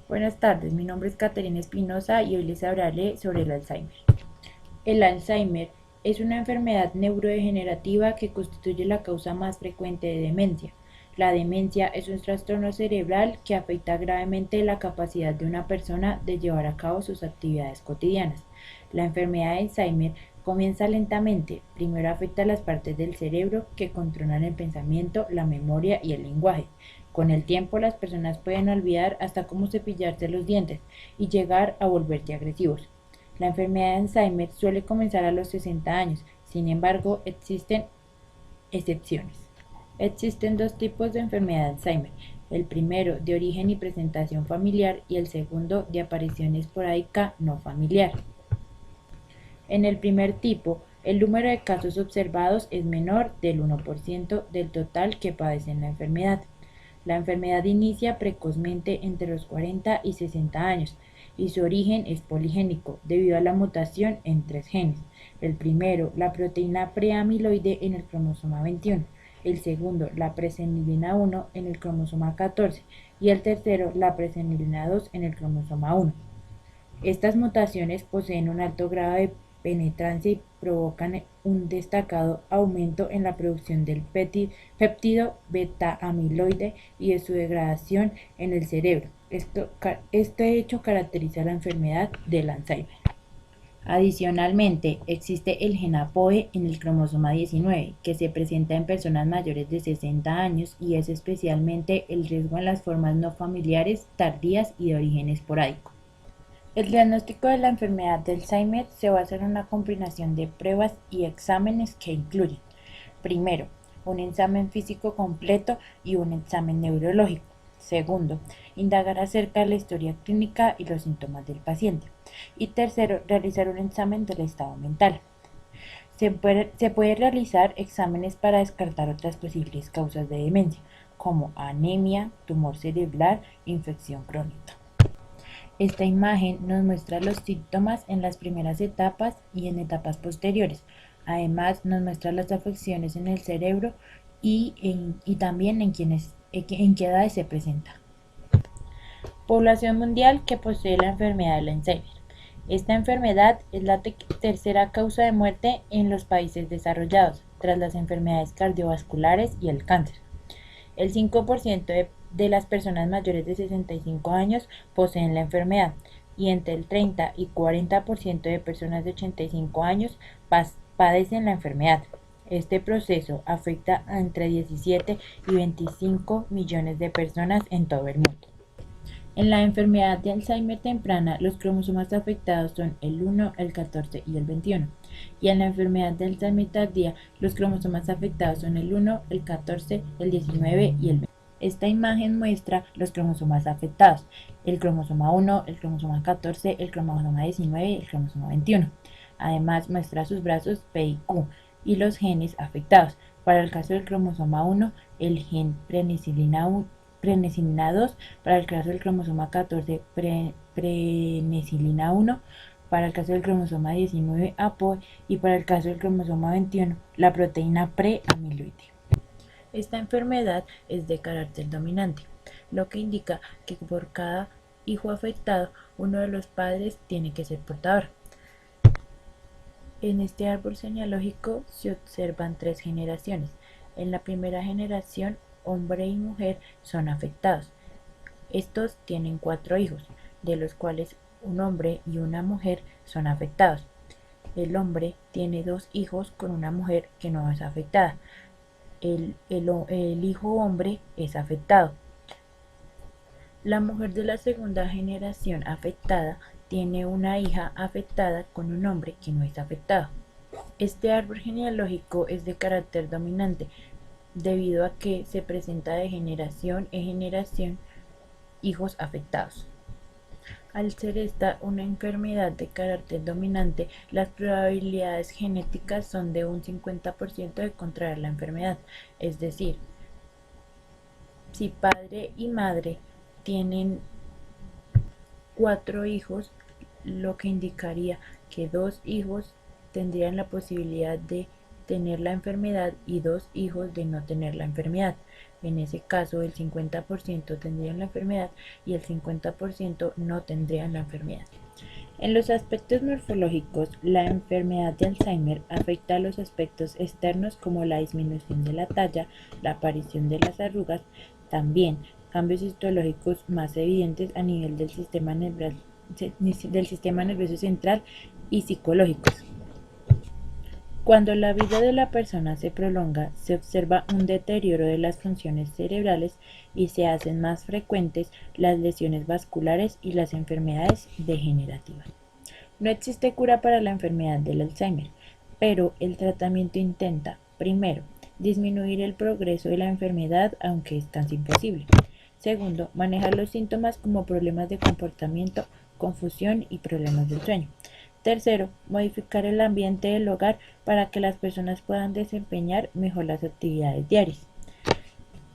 Buenas tardes, mi nombre es Caterina Espinosa y hoy les hablaré sobre el Alzheimer. El Alzheimer es una enfermedad neurodegenerativa que constituye la causa más frecuente de demencia. La demencia es un trastorno cerebral que afecta gravemente la capacidad de una persona de llevar a cabo sus actividades cotidianas. La enfermedad de Alzheimer comienza lentamente. Primero afecta las partes del cerebro que controlan el pensamiento, la memoria y el lenguaje. Con el tiempo, las personas pueden olvidar hasta cómo cepillarse los dientes y llegar a volverse agresivos. La enfermedad de Alzheimer suele comenzar a los 60 años, sin embargo, existen excepciones. Existen dos tipos de enfermedad de Alzheimer: el primero de origen y presentación familiar y el segundo de aparición esporádica no familiar. En el primer tipo, el número de casos observados es menor del 1% del total que padecen la enfermedad. La enfermedad inicia precozmente entre los 40 y 60 años y su origen es poligénico debido a la mutación en tres genes. El primero, la proteína preamiloide en el cromosoma 21, el segundo, la presenilina 1 en el cromosoma 14 y el tercero, la presenilina 2 en el cromosoma 1. Estas mutaciones poseen un alto grado de penetrancia y provocan un destacado aumento en la producción del péptido beta-amiloide y de su degradación en el cerebro. Este hecho caracteriza la enfermedad del Alzheimer. Adicionalmente, existe el gen APOE en el cromosoma 19, que se presenta en personas mayores de 60 años y es especialmente el riesgo en las formas no familiares, tardías y de origen esporádico. El diagnóstico de la enfermedad de Alzheimer se basa en una combinación de pruebas y exámenes que incluyen: primero, un examen físico completo y un examen neurológico; segundo, indagar acerca de la historia clínica y los síntomas del paciente; y tercero, realizar un examen del estado mental. Se puede realizar exámenes para descartar otras posibles causas de demencia, como anemia, tumor cerebral, infección crónica. Esta imagen nos muestra los síntomas en las primeras etapas y en etapas posteriores. Además, nos muestra las afecciones en el cerebro y también en qué edades se presenta. Población mundial que posee la enfermedad de Alzheimer. Esta enfermedad es la tercera causa de muerte en los países desarrollados, tras las enfermedades cardiovasculares y el cáncer. El 5% de las personas mayores de 65 años poseen la enfermedad y entre el 30 y 40% de personas de 85 años padecen la enfermedad. Este proceso afecta a entre 17 y 25 millones de personas en todo el mundo. En la enfermedad de Alzheimer temprana, los cromosomas afectados son el 1, el 14 y el 21. Y en la enfermedad de Alzheimer tardía, los cromosomas afectados son el 1, el 14, el 19 y el 20. Esta imagen muestra los cromosomas afectados: el cromosoma 1, el cromosoma 14, el cromosoma 19 y el cromosoma 21. Además muestra sus brazos P y Q y los genes afectados. Para el caso del cromosoma 1, el gen prenesilina 2; para el caso del cromosoma 14, prenesilina 1; para el caso del cromosoma 19, APOE; y para el caso del cromosoma 21, la proteína preamiloide. Esta enfermedad es de carácter dominante, lo que indica que por cada hijo afectado, uno de los padres tiene que ser portador. En este árbol genealógico se observan tres generaciones. En la primera generación, hombre y mujer son afectados. Estos tienen 4 hijos, de los cuales un hombre y una mujer son afectados. El hombre tiene 2 hijos con una mujer que no es afectada. El hijo hombre es afectado. La mujer de la segunda generación afectada tiene una hija afectada con un hombre que no es afectado. Este árbol genealógico es de carácter dominante, debido a que se presenta de generación en generación hijos afectados. Al ser esta una enfermedad de carácter dominante, las probabilidades genéticas son de un 50% de contraer la enfermedad. Es decir, si padre y madre tienen 4 hijos, lo que indicaría que 2 hijos tendrían la posibilidad de tener la enfermedad y 2 hijos de no tener la enfermedad. En ese caso, el 50% tendrían la enfermedad y el 50% no tendrían la enfermedad. En los aspectos morfológicos, la enfermedad de Alzheimer afecta a los aspectos externos como la disminución de la talla, la aparición de las arrugas, también cambios histológicos más evidentes a nivel del sistema nervioso central y psicológicos. Cuando la vida de la persona se prolonga, se observa un deterioro de las funciones cerebrales y se hacen más frecuentes las lesiones vasculares y las enfermedades degenerativas. No existe cura para la enfermedad del Alzheimer, pero el tratamiento intenta, primero, disminuir el progreso de la enfermedad, aunque es casi imposible. Segundo, manejar los síntomas como problemas de comportamiento, confusión y problemas del sueño. Tercero, modificar el ambiente del hogar para que las personas puedan desempeñar mejor las actividades diarias.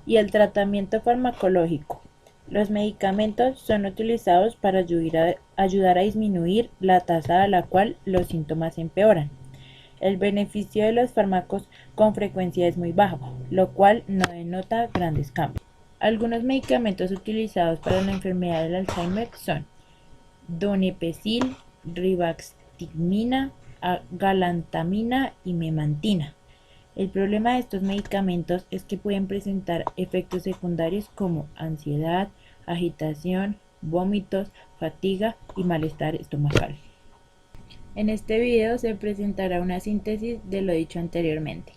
Y el tratamiento farmacológico. Los medicamentos son utilizados para ayudar a disminuir la tasa a la cual los síntomas empeoran. El beneficio de los fármacos con frecuencia es muy bajo, lo cual no denota grandes cambios. Algunos medicamentos utilizados para la enfermedad del Alzheimer son donepezil, rivaroxatina, galantamina y memantina. El problema de estos medicamentos es que pueden presentar efectos secundarios como ansiedad, agitación, vómitos, fatiga y malestar estomacal. En este video se presentará una síntesis de lo dicho anteriormente.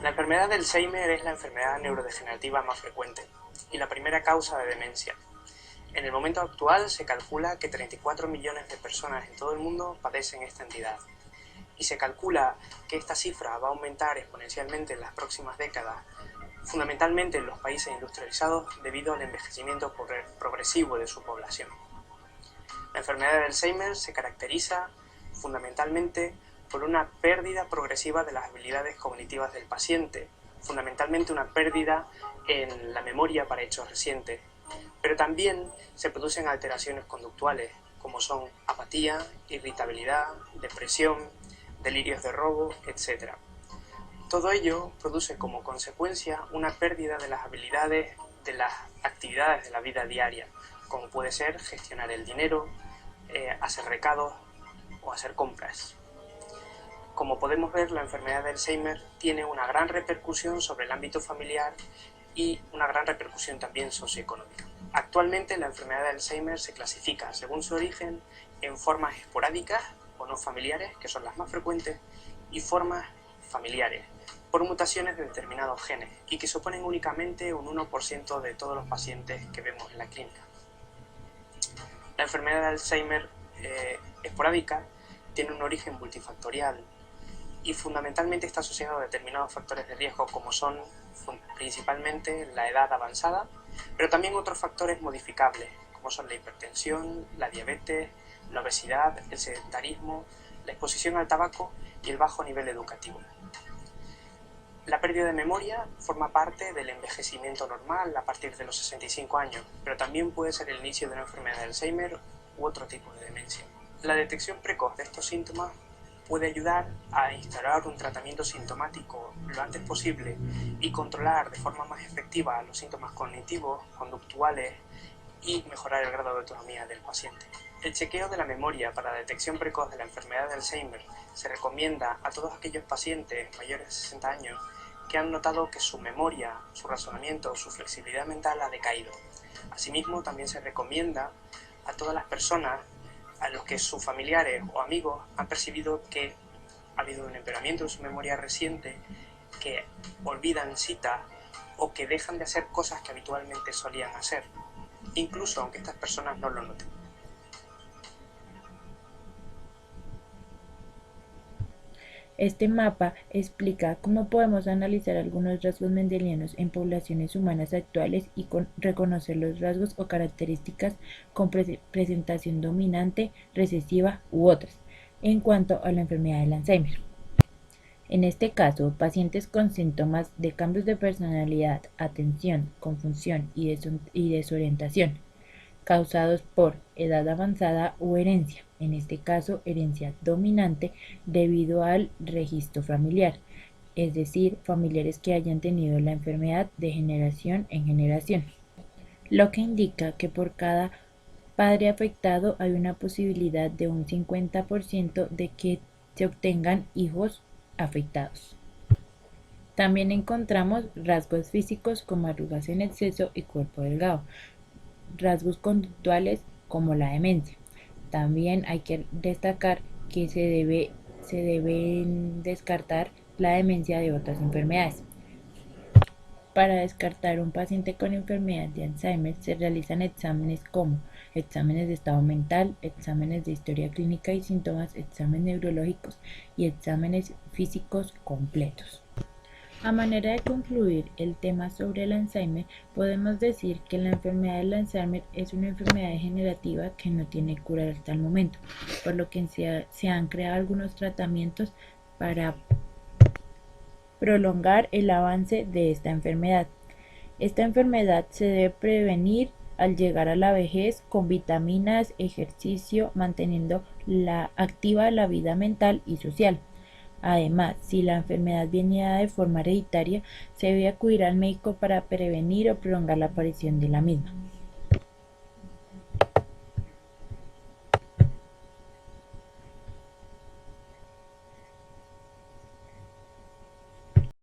La enfermedad de Alzheimer es la enfermedad neurodegenerativa más frecuente y la primera causa de demencia. En el momento actual se calcula que 34 millones de personas en todo el mundo padecen esta entidad y se calcula que esta cifra va a aumentar exponencialmente en las próximas décadas, fundamentalmente en los países industrializados debido al envejecimiento progresivo de su población. La enfermedad de Alzheimer se caracteriza fundamentalmente por una pérdida progresiva de las habilidades cognitivas del paciente, fundamentalmente una pérdida en la memoria para hechos recientes, pero también se producen alteraciones conductuales, como son apatía, irritabilidad, depresión, delirios de robo, etc. Todo ello produce como consecuencia una pérdida de las habilidades de las actividades de la vida diaria, como puede ser gestionar el dinero, hacer recados o hacer compras. Como podemos ver, la enfermedad de Alzheimer tiene una gran repercusión sobre el ámbito familiar y una gran repercusión también socioeconómica. Actualmente la enfermedad de Alzheimer se clasifica, según su origen, en formas esporádicas o no familiares, que son las más frecuentes, y formas familiares, por mutaciones de determinados genes, y que suponen únicamente un 1% de todos los pacientes que vemos en la clínica. La enfermedad de Alzheimer esporádica tiene un origen multifactorial y fundamentalmente está asociado a determinados factores de riesgo como son principalmente la edad avanzada, pero también otros factores modificables como son la hipertensión, la diabetes, la obesidad, el sedentarismo, la exposición al tabaco y el bajo nivel educativo. La pérdida de memoria forma parte del envejecimiento normal a partir de los 65 años, pero también puede ser el inicio de una enfermedad de Alzheimer u otro tipo de demencia. La detección precoz de estos síntomas puede ayudar a instaurar un tratamiento sintomático lo antes posible y controlar de forma más efectiva los síntomas cognitivos, conductuales y mejorar el grado de autonomía del paciente. El chequeo de la memoria para la detección precoz de la enfermedad de Alzheimer se recomienda a todos aquellos pacientes mayores de 60 años que han notado que su memoria, su razonamiento, su flexibilidad mental ha decaído. Asimismo, también se recomienda a todas las personas a los que sus familiares o amigos han percibido que ha habido un empeoramiento en su memoria reciente, que olvidan citas o que dejan de hacer cosas que habitualmente solían hacer, incluso aunque estas personas no lo noten. Este mapa explica cómo podemos analizar algunos rasgos mendelianos en poblaciones humanas actuales y reconocer los rasgos o características con presentación dominante, recesiva u otras, en cuanto a la enfermedad del Alzheimer. En este caso, pacientes con síntomas de cambios de personalidad, atención, confusión y desorientación, causados por edad avanzada o herencia, en este caso herencia dominante debido al registro familiar, es decir, familiares que hayan tenido la enfermedad de generación en generación, lo que indica que por cada padre afectado hay una posibilidad de un 50% de que se obtengan hijos afectados. También encontramos rasgos físicos como arrugas en exceso y cuerpo delgado, rasgos conductuales como la demencia. También hay que destacar que se deben descartar la demencia de otras enfermedades. Para descartar un paciente con enfermedad de Alzheimer se realizan exámenes como exámenes de estado mental, exámenes de historia clínica y síntomas, exámenes neurológicos y exámenes físicos completos. A manera de concluir el tema sobre el Alzheimer, podemos decir que la enfermedad del Alzheimer es una enfermedad degenerativa que no tiene cura hasta el momento, por lo que se han creado algunos tratamientos para prolongar el avance de esta enfermedad. Esta enfermedad se debe prevenir al llegar a la vejez con vitaminas, ejercicio, manteniendo activa la vida mental y social. Además, si la enfermedad viene dada de forma hereditaria, se debe acudir al médico para prevenir o prolongar la aparición de la misma.